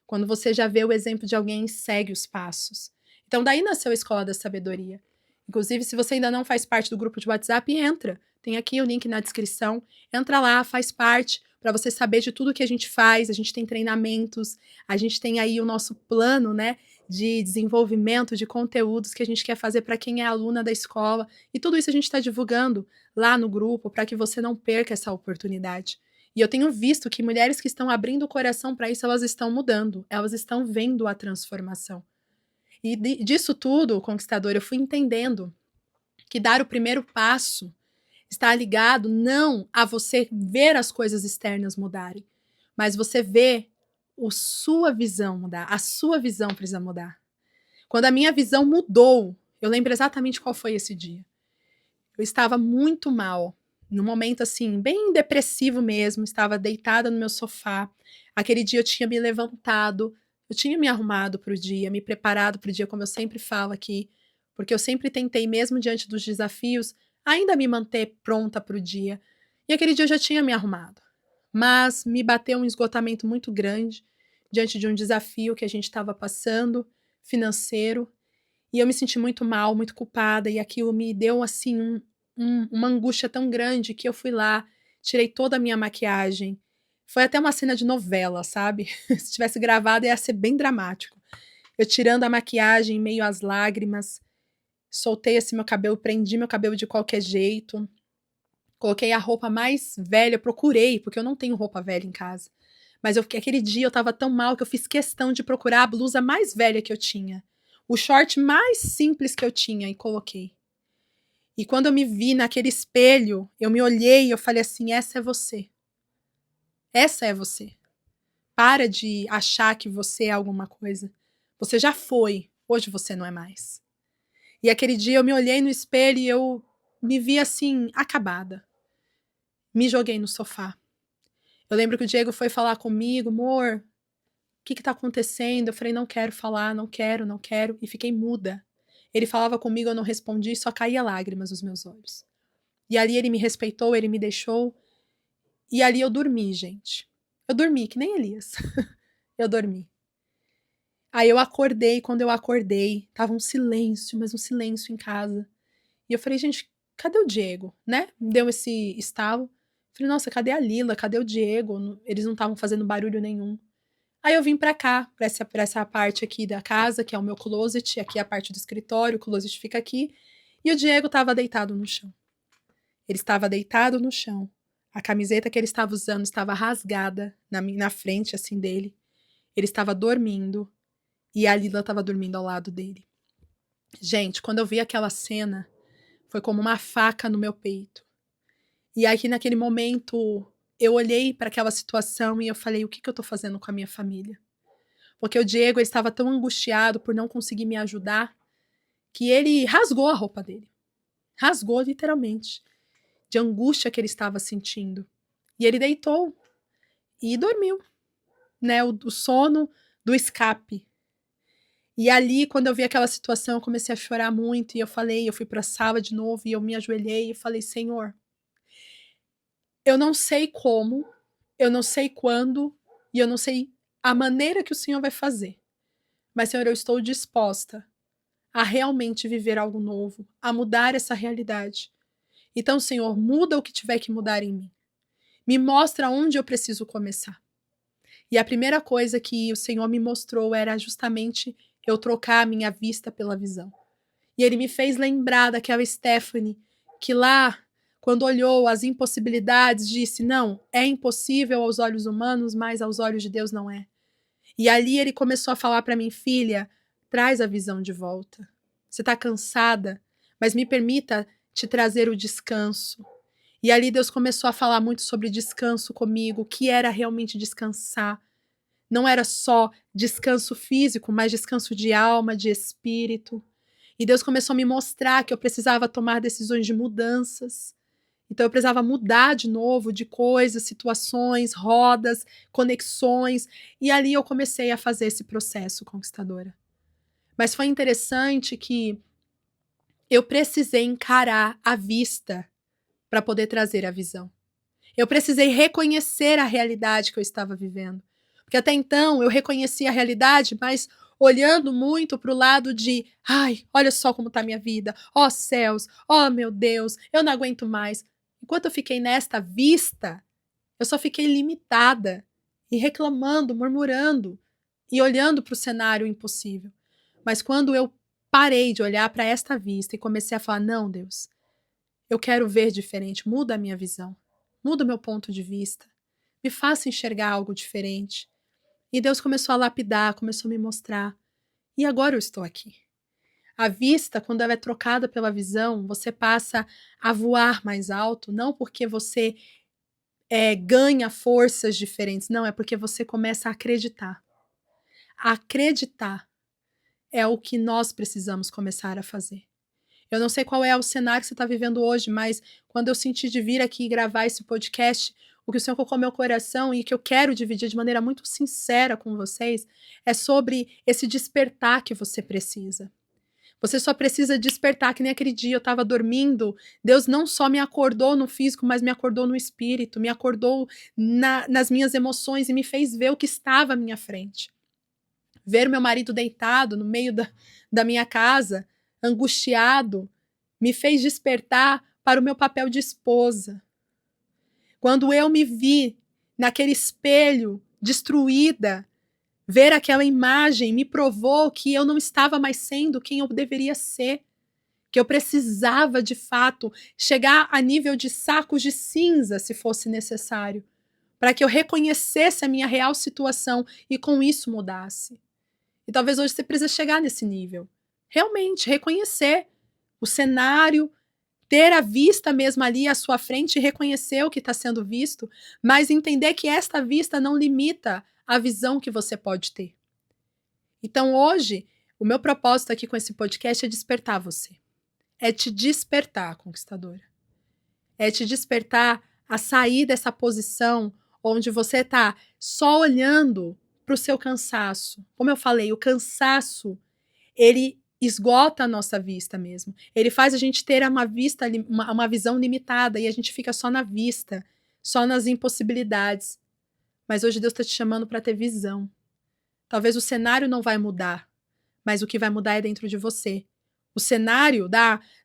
Quando você já vê o exemplo de alguém e segue os passos. Então daí nasceu a Escola da Sabedoria. Inclusive, se você ainda não faz parte do grupo de WhatsApp, entra. Tem aqui o link na descrição. Entra lá, faz parte, para você saber de tudo que a gente faz. A gente tem treinamentos, a gente tem aí o nosso plano, né, de desenvolvimento de conteúdos que a gente quer fazer para quem é aluna da escola. E tudo isso a gente está divulgando lá no grupo para que você não perca essa oportunidade. E eu tenho visto que mulheres que estão abrindo o coração para isso, elas estão mudando, elas estão vendo a transformação. E disso tudo, conquistador, eu fui entendendo que dar o primeiro passo está ligado não a você ver as coisas externas mudarem, mas você vê a sua visão mudar, a sua visão precisa mudar. Quando a minha visão mudou, eu lembro exatamente qual foi esse dia. Eu estava muito mal, num momento assim, bem depressivo mesmo, estava deitada no meu sofá. Aquele dia eu tinha me levantado, eu tinha me arrumado para o dia, me preparado para o dia, como eu sempre falo aqui, porque eu sempre tentei, mesmo diante dos desafios, ainda me manter pronta para o dia. E aquele dia eu já tinha me arrumado, mas me bateu um esgotamento muito grande diante de um desafio que a gente estava passando, financeiro, e eu me senti muito mal, muito culpada, e aquilo me deu assim uma angústia tão grande que eu fui lá, tirei toda a minha maquiagem. Foi até uma cena de novela, sabe? Se tivesse gravado ia ser bem dramático. Eu tirando a maquiagem, meio às lágrimas, soltei assim meu cabelo, prendi meu cabelo de qualquer jeito, coloquei a roupa mais velha, procurei, porque eu não tenho roupa velha em casa. Mas aquele dia eu tava tão mal que eu fiz questão de procurar a blusa mais velha que eu tinha, o short mais simples que eu tinha e coloquei. E quando eu me vi naquele espelho, eu me olhei e eu falei assim: essa é você. Essa é você. Para de achar que você é alguma coisa. Você já foi, hoje você não é mais. E aquele dia eu me olhei no espelho e eu me vi assim, acabada. Me joguei no sofá. Eu lembro que o Diego foi falar comigo: amor, o que tá acontecendo? Eu falei: não quero falar, não quero, não quero. E fiquei muda. Ele falava comigo, eu não respondi, só caía lágrimas nos meus olhos. E ali ele me respeitou, ele me deixou. E ali eu dormi, gente. Eu dormi, que nem Elias. Eu dormi. Aí eu acordei, quando eu acordei, tava um silêncio, mas um silêncio em casa. E eu falei: gente, cadê o Diego, né? Me deu esse estalo. Falei: nossa, cadê a Lila? Cadê o Diego? Eles não estavam fazendo barulho nenhum. Aí eu vim pra cá, pra essa parte aqui da casa, que é o meu closet, aqui é a parte do escritório, o closet fica aqui. E o Diego tava deitado no chão. Ele estava deitado no chão. A camiseta que ele estava usando estava rasgada na frente, assim, dele. Ele estava dormindo. E a Lila estava dormindo ao lado dele. Gente, quando eu vi aquela cena, foi como uma faca no meu peito. E aqui naquele momento, eu olhei para aquela situação e eu falei: o que eu tô fazendo com a minha família? Porque o Diego ele estava tão angustiado por não conseguir me ajudar, que ele rasgou a roupa dele. Rasgou literalmente, de angústia que ele estava sentindo. E ele deitou e dormiu, né? O sono do escape. E ali, quando eu vi aquela situação, eu comecei a chorar muito e eu fui para a sala de novo e eu me ajoelhei e falei: Senhor, eu não sei como, eu não sei quando e eu não sei a maneira que o Senhor vai fazer. Mas, Senhor, eu estou disposta a realmente viver algo novo, a mudar essa realidade. Então, Senhor, muda o que tiver que mudar em mim. Me mostra onde eu preciso começar. E a primeira coisa que o Senhor me mostrou era justamente eu trocar a minha vista pela visão. E ele me fez lembrar daquela Stephanie que lá, quando olhou as impossibilidades, disse: não, é impossível aos olhos humanos, mas aos olhos de Deus não é. E ali ele começou a falar para mim: filha, traz a visão de volta. Você está cansada, mas me permita te trazer o descanso. E ali Deus começou a falar muito sobre descanso comigo, o que era realmente descansar. Não era só descanso físico, mas descanso de alma, de espírito. E Deus começou a me mostrar que eu precisava tomar decisões de mudanças. Então eu precisava mudar de novo de coisas, situações, rodas, conexões. E ali eu comecei a fazer esse processo, conquistadora. Mas foi interessante que eu precisei encarar a vista para poder trazer a visão. Eu precisei reconhecer a realidade que eu estava vivendo. Porque até então eu reconhecia a realidade, mas olhando muito para o lado de: ai, olha só como está a minha vida, ó céus, ó meu Deus, eu não aguento mais. Enquanto eu fiquei nesta vista, Eu só fiquei limitada e reclamando, murmurando e olhando para o cenário impossível. Mas quando eu parei de olhar para esta vista e comecei a falar: não, Deus, eu quero ver diferente, muda a minha visão, muda o meu ponto de vista, me faça enxergar algo diferente. E Deus começou a lapidar, começou a me mostrar. E agora eu estou aqui. A vista, quando ela é trocada pela visão, você passa a voar mais alto, não porque você ganha forças diferentes, não, é porque você começa a acreditar. Acreditar é o que nós precisamos começar a fazer. Eu não sei qual é o cenário que você está vivendo hoje, mas quando eu senti de vir aqui e gravar esse podcast, o que o Senhor colocou no meu coração e que eu quero dividir de maneira muito sincera com vocês é sobre esse despertar que você precisa. Você só precisa despertar, que nem aquele dia eu estava dormindo, Deus não só me acordou no físico, mas me acordou no espírito, me acordou nas minhas emoções e me fez ver o que estava à minha frente. Ver meu marido deitado no meio da minha casa, angustiado, me fez despertar para o meu papel de esposa. Quando eu me vi naquele espelho, destruída, ver aquela imagem me provou que eu não estava mais sendo quem eu deveria ser, que eu precisava, de fato, chegar a nível de sacos de cinza, se fosse necessário, para que eu reconhecesse a minha real situação e com isso mudasse. E talvez hoje você precise chegar nesse nível. Realmente, reconhecer o cenário, ter a vista mesmo ali à sua frente e reconhecer o que está sendo visto, mas entender que esta vista não limita a visão que você pode ter. Então hoje, o meu propósito aqui com esse podcast é despertar você. É te despertar, conquistadora. É te despertar a sair dessa posição onde você está só olhando para o seu cansaço. Como eu falei, o cansaço, ele esgota a nossa vista mesmo. Ele faz a gente ter uma visão limitada e a gente fica só na vista, só nas impossibilidades. Mas hoje Deus está te chamando para ter visão. Talvez o cenário não vai mudar, mas o que vai mudar é dentro de você. O cenário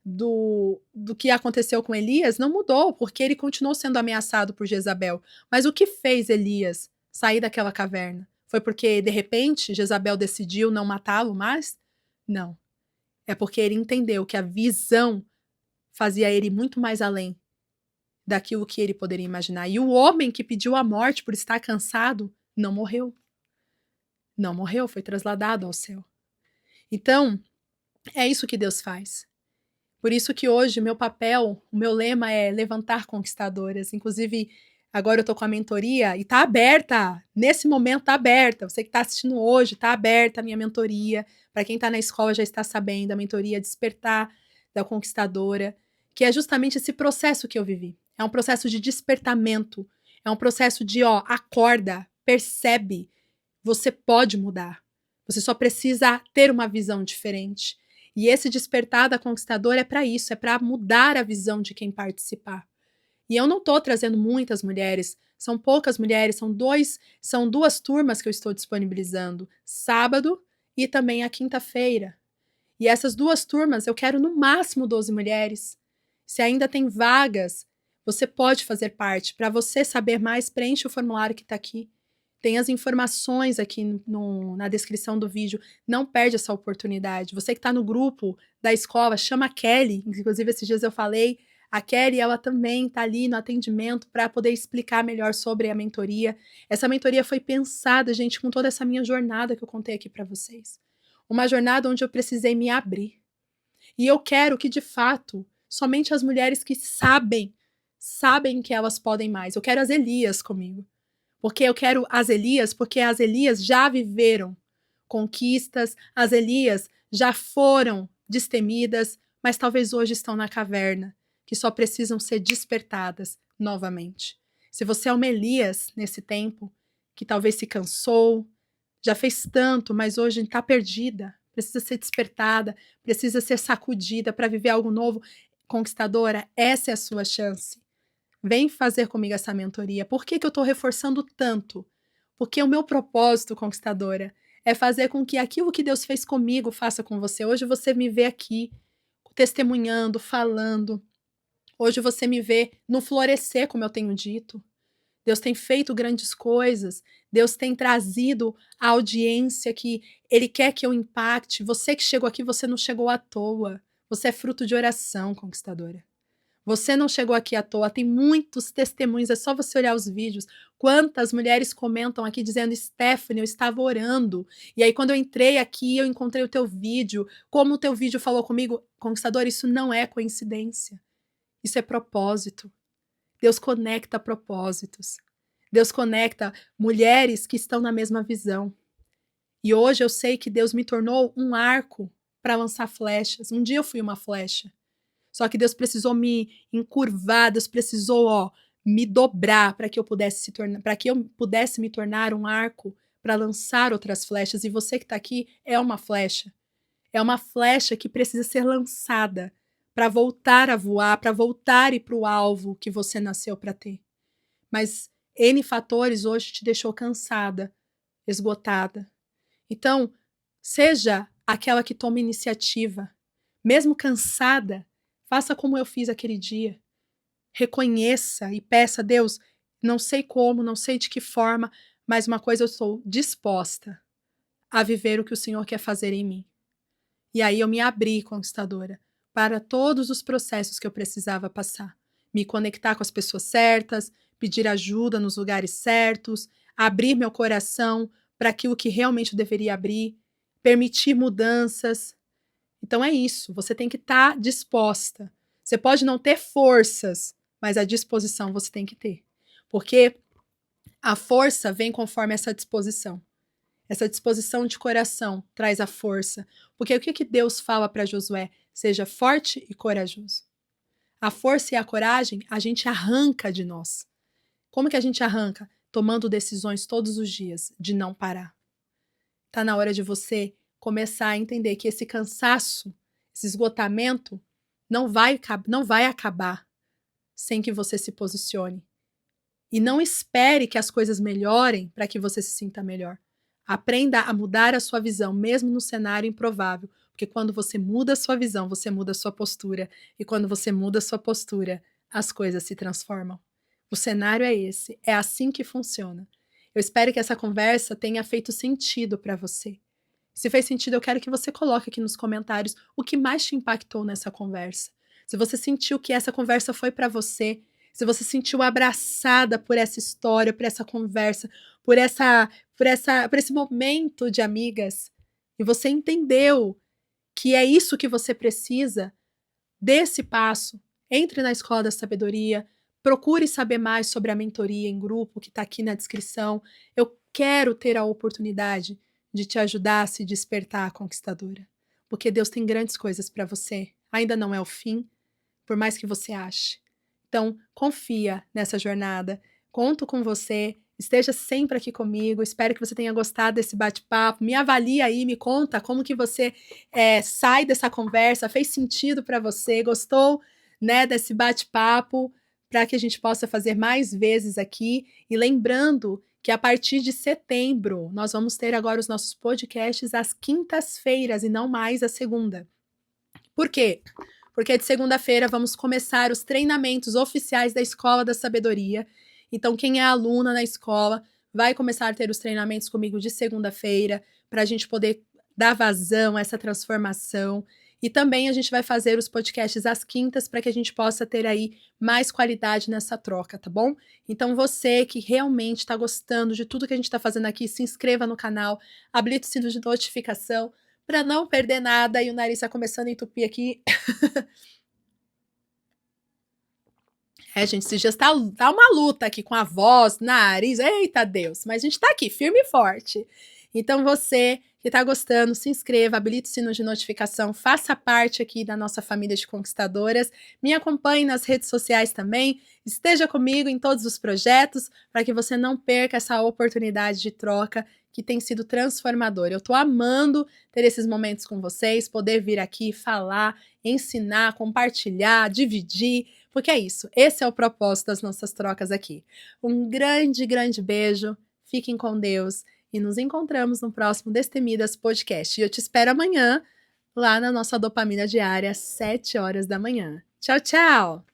do que aconteceu com Elias não mudou, porque ele continuou sendo ameaçado por Jezabel. Mas o que fez Elias sair daquela caverna? Foi porque, de repente, Jezabel decidiu não matá-lo mais? Não. É porque ele entendeu que a visão fazia ele muito mais além daquilo que ele poderia imaginar. E o homem que pediu a morte por estar cansado não morreu. Não morreu, foi trasladado ao céu. Então, é isso que Deus faz. Por isso que hoje meu papel, o meu lema é levantar conquistadoras. Inclusive, agora eu tô com a mentoria e tá aberta. Nesse momento tá aberta. Você que tá assistindo hoje, tá aberta a minha mentoria. Para quem tá na escola já está sabendo, a mentoria Despertar da Conquistadora, que é justamente esse processo que eu vivi. É um processo de despertamento. É um processo de, acorda, percebe. Você pode mudar. Você só precisa ter uma visão diferente. E esse despertar da conquistadora é para isso, é para mudar a visão de quem participar. E eu não estou trazendo muitas mulheres, são poucas mulheres, são duas turmas que eu estou disponibilizando, sábado e também a quinta-feira. E essas duas turmas eu quero no máximo 12 mulheres. Se ainda tem vagas, você pode fazer parte. Para você saber mais, preenche o formulário que está aqui. Tem as informações aqui na descrição do vídeo. Não perde essa oportunidade. Você que está no grupo da escola, chama a Kelly. Inclusive, esses dias eu falei. A Kelly, ela também está ali no atendimento para poder explicar melhor sobre a mentoria. Essa mentoria foi pensada, gente, com toda essa minha jornada que eu contei aqui para vocês. Uma jornada onde eu precisei me abrir. E eu quero que, de fato, somente as mulheres que sabem que elas podem mais. Eu quero as Elias comigo. Porque eu quero as Elias, porque as Elias já viveram conquistas, as Elias já foram destemidas, mas talvez hoje estão na caverna, que só precisam ser despertadas novamente. Se você é uma Elias nesse tempo, que talvez se cansou, já fez tanto, mas hoje está perdida, precisa ser despertada, precisa ser sacudida para viver algo novo, conquistadora, essa é a sua chance. Vem fazer comigo essa mentoria. Por que eu estou reforçando tanto? Porque o meu propósito, conquistadora, é fazer com que aquilo que Deus fez comigo faça com você. Hoje você me vê aqui, testemunhando, falando. Hoje você me vê no florescer, como eu tenho dito. Deus tem feito grandes coisas, Deus tem trazido a audiência que Ele quer que eu impacte. Você que chegou aqui, você não chegou à toa. Você é fruto de oração, conquistadora. Você não chegou aqui à toa, tem muitos testemunhos, é só você olhar os vídeos. Quantas mulheres comentam aqui dizendo: Stephanie, eu estava orando. E aí, quando eu entrei aqui, eu encontrei o teu vídeo. Como o teu vídeo falou comigo, conquistador, isso não é coincidência. Isso é propósito. Deus conecta propósitos. Deus conecta mulheres que estão na mesma visão. E hoje eu sei que Deus me tornou um arco para lançar flechas. Um dia eu fui uma flecha. Só que Deus precisou me encurvar, Deus precisou, me dobrar para que eu pudesse me tornar um arco para lançar outras flechas. E você que está aqui é uma flecha. É uma flecha que precisa ser lançada para voltar a voar, para voltar a ir para o alvo que você nasceu para ter. Mas N fatores hoje te deixou cansada, esgotada. Então, seja aquela que toma iniciativa. Mesmo cansada, faça como eu fiz aquele dia. Reconheça e peça a Deus, não sei como, não sei de que forma, mas uma coisa eu estou disposta a viver o que o Senhor quer fazer em mim. E aí eu me abri, conquistadora, para todos os processos que eu precisava passar. Me conectar com as pessoas certas, pedir ajuda nos lugares certos, abrir meu coração para aquilo que realmente eu deveria abrir, permitir mudanças. Então é isso, você tem que estar disposta. Você pode não ter forças, mas a disposição você tem que ter. Porque a força vem conforme essa disposição. Essa disposição de coração traz a força. Porque o que Deus fala para Josué? Seja forte e corajoso. A força e a coragem a gente arranca de nós. Como que a gente arranca? Tomando decisões todos os dias de não parar. Tá na hora de você começar a entender que esse cansaço, esse esgotamento, não vai acabar sem que você se posicione. E não espere que as coisas melhorem para que você se sinta melhor. Aprenda a mudar a sua visão, mesmo no cenário improvável. Porque quando você muda a sua visão, você muda a sua postura. E quando você muda a sua postura, as coisas se transformam. O cenário é esse. É assim que funciona. Eu espero que essa conversa tenha feito sentido para você. Se fez sentido, eu quero que você coloque aqui nos comentários o que mais te impactou nessa conversa. Se você sentiu que essa conversa foi para você, se você se sentiu abraçada por essa história, por essa conversa, por esse momento de amigas, e você entendeu que é isso que você precisa, dê esse passo, entre na Escola da Sabedoria, procure saber mais sobre a mentoria em grupo que está aqui na descrição. Eu quero ter a oportunidade de te ajudar a se despertar, conquistadora. Porque Deus tem grandes coisas para você. Ainda não é o fim, por mais que você ache. Então, confia nessa jornada. Conto com você. Esteja sempre aqui comigo. Espero que você tenha gostado desse bate-papo. Me avalia aí, me conta como que você sai dessa conversa. Fez sentido para você? Gostou, né, desse bate-papo? Para que a gente possa fazer mais vezes aqui. E lembrando que a partir de setembro nós vamos ter agora os nossos podcasts às quintas-feiras e não mais à segunda. Por quê? Porque de segunda-feira vamos começar os treinamentos oficiais da Escola da Sabedoria. Então, quem é aluna na escola vai começar a ter os treinamentos comigo de segunda-feira para a gente poder dar vazão a essa transformação. E também a gente vai fazer os podcasts às quintas para que a gente possa ter aí mais qualidade nessa troca, tá bom? Então você que realmente está gostando de tudo que a gente está fazendo aqui, se inscreva no canal, habilite o sino de notificação para não perder nada. E o nariz está começando a entupir aqui. Gente, esses dias tá uma luta aqui com a voz, nariz, eita Deus, mas a gente tá aqui, firme e forte. Então você que tá gostando, se inscreva, habilite o sino de notificação, faça parte aqui da nossa família de conquistadoras, me acompanhe nas redes sociais também, esteja comigo em todos os projetos, para que você não perca essa oportunidade de troca que tem sido transformadora. Eu tô amando ter esses momentos com vocês, poder vir aqui falar, ensinar, compartilhar, dividir, porque é isso, esse é o propósito das nossas trocas aqui. Um grande, grande beijo, fiquem com Deus e nos encontramos no próximo Destemidas Podcast. E eu te espero amanhã lá na nossa dopamina diária, às 7 horas da manhã. Tchau, tchau!